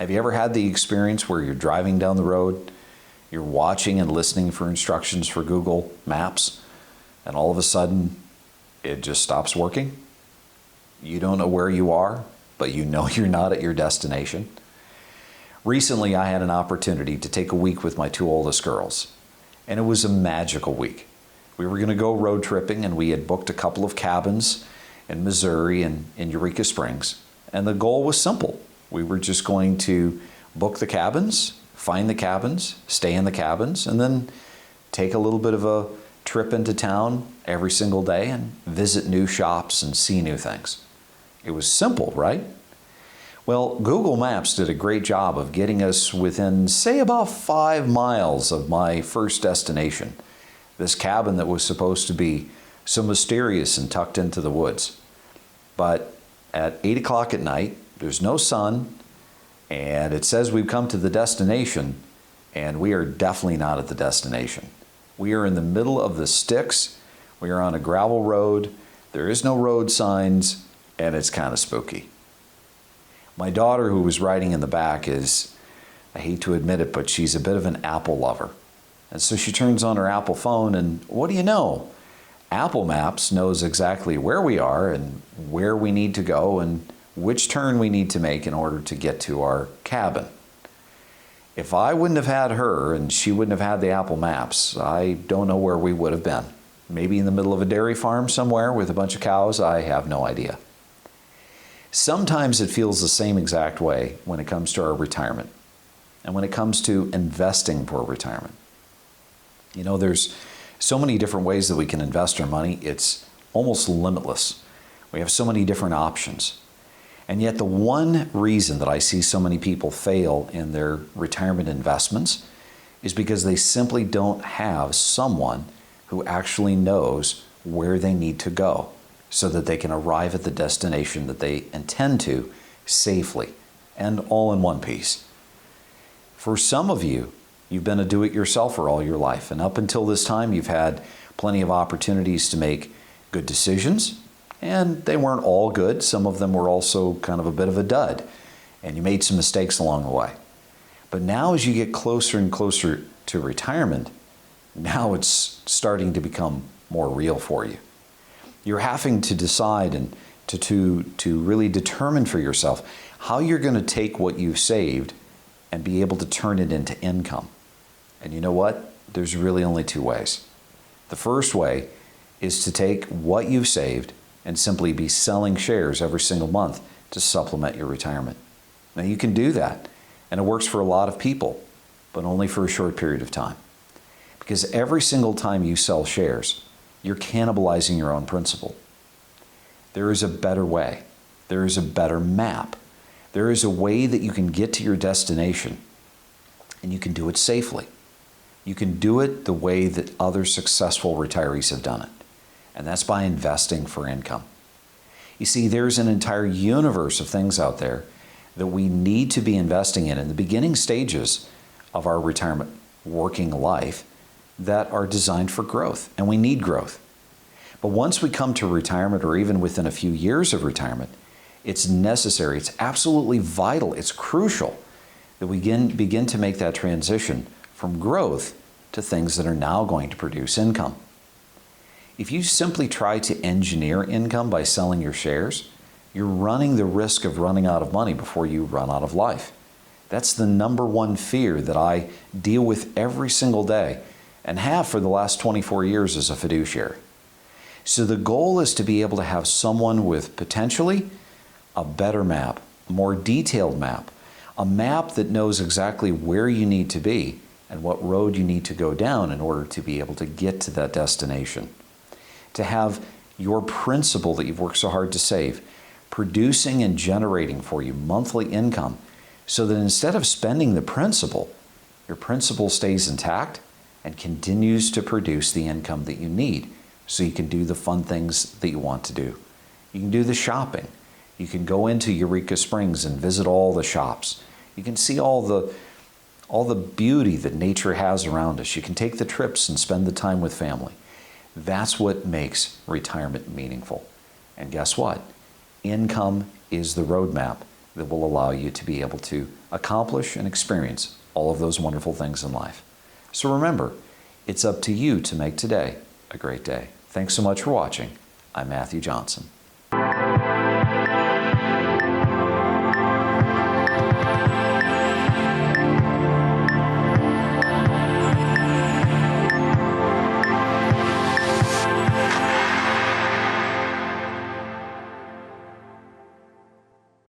Have you ever had the experience where you're driving down the road, you're watching and listening for instructions for Google Maps, and all of a sudden it just stops working? You don't know where you are, but you know you're not at your destination. Recently, I had an opportunity to take a week with my two oldest girls, and it was a magical week. We were going to go road tripping, and we had booked a couple of cabins in Missouri and in Eureka Springs, and the goal was simple. We were just going to book the cabins, find the cabins, stay in the cabins, and then take a little bit of a trip into town every single day and visit new shops and see new things. It was simple, right? Well, Google Maps did a great job of getting us within, say, about 5 miles of my first destination, this cabin that was supposed to be so mysterious and tucked into the woods. But at 8 o'clock at night, there's no sun, and it says we've come to the destination, and we are definitely not at the destination. We are in the middle of the sticks. We are on a gravel road. There is no road signs, and it's kind of spooky. My daughter, who was riding in the back, is, I hate to admit it, but she's a bit of an Apple lover. And so she turns on her Apple phone, and what do you know? Apple Maps knows exactly where we are and where we need to go and which turn we need to make in order to get to our cabin. If I wouldn't have had her and she wouldn't have had the Apple Maps, I don't know where we would have been. Maybe in the middle of a dairy farm somewhere with a bunch of cows, I have no idea. Sometimes it feels the same exact way when it comes to our retirement and when it comes to investing for retirement. You know, there's so many different ways that we can invest our money. It's almost limitless. We have so many different options. And yet the one reason that I see so many people fail in their retirement investments is because they simply don't have someone who actually knows where they need to go so that they can arrive at the destination that they intend to safely and all in one piece. For some of you, you've been a do-it-yourselfer all your life, and up until this time, you've had plenty of opportunities to make good decisions, and they weren't all good. Some of them were also kind of a bit of a dud, and you made some mistakes along the way. But now as you get closer and closer to retirement, now it's starting to become more real for you. You're having to decide and to really determine for yourself how you're going to take what you've saved and be able to turn it into income. And you know what? There's really only two ways. The first way is to take what you've saved and simply be selling shares every single month to supplement your retirement. Now you can do that, and it works for a lot of people, but only for a short period of time. Because every single time you sell shares, you're cannibalizing your own principal. There is a better way. There is a better map. There is a way that you can get to your destination, and you can do it safely. You can do it the way that other successful retirees have done it, and that's by investing for income. You see, there's an entire universe of things out there that we need to be investing in the beginning stages of our retirement working life that are designed for growth, and we need growth. But once we come to retirement, or even within a few years of retirement, it's necessary, it's absolutely vital, it's crucial that we begin to make that transition from growth to things that are now going to produce income. If you simply try to engineer income by selling your shares, you're running the risk of running out of money before you run out of life. That's the number one fear that I deal with every single day and have for the last 24 years as a fiduciary. So the goal is to be able to have someone with potentially a better map, a more detailed map, a map that knows exactly where you need to be and what road you need to go down in order to be able to get to that destination. To have your principal that you've worked so hard to save producing and generating for you monthly income so that instead of spending the principal, your principal stays intact and continues to produce the income that you need so you can do the fun things that you want to do. You can do the shopping. You can go into Eureka Springs and visit all the shops. You can see all the beauty that nature has around us. You can take the trips and spend the time with family. That's what makes retirement meaningful. And guess what? Income is the roadmap that will allow you to be able to accomplish and experience all of those wonderful things in life. So remember, it's up to you to make today a great day. Thanks so much for watching. I'm Matthew Johnson.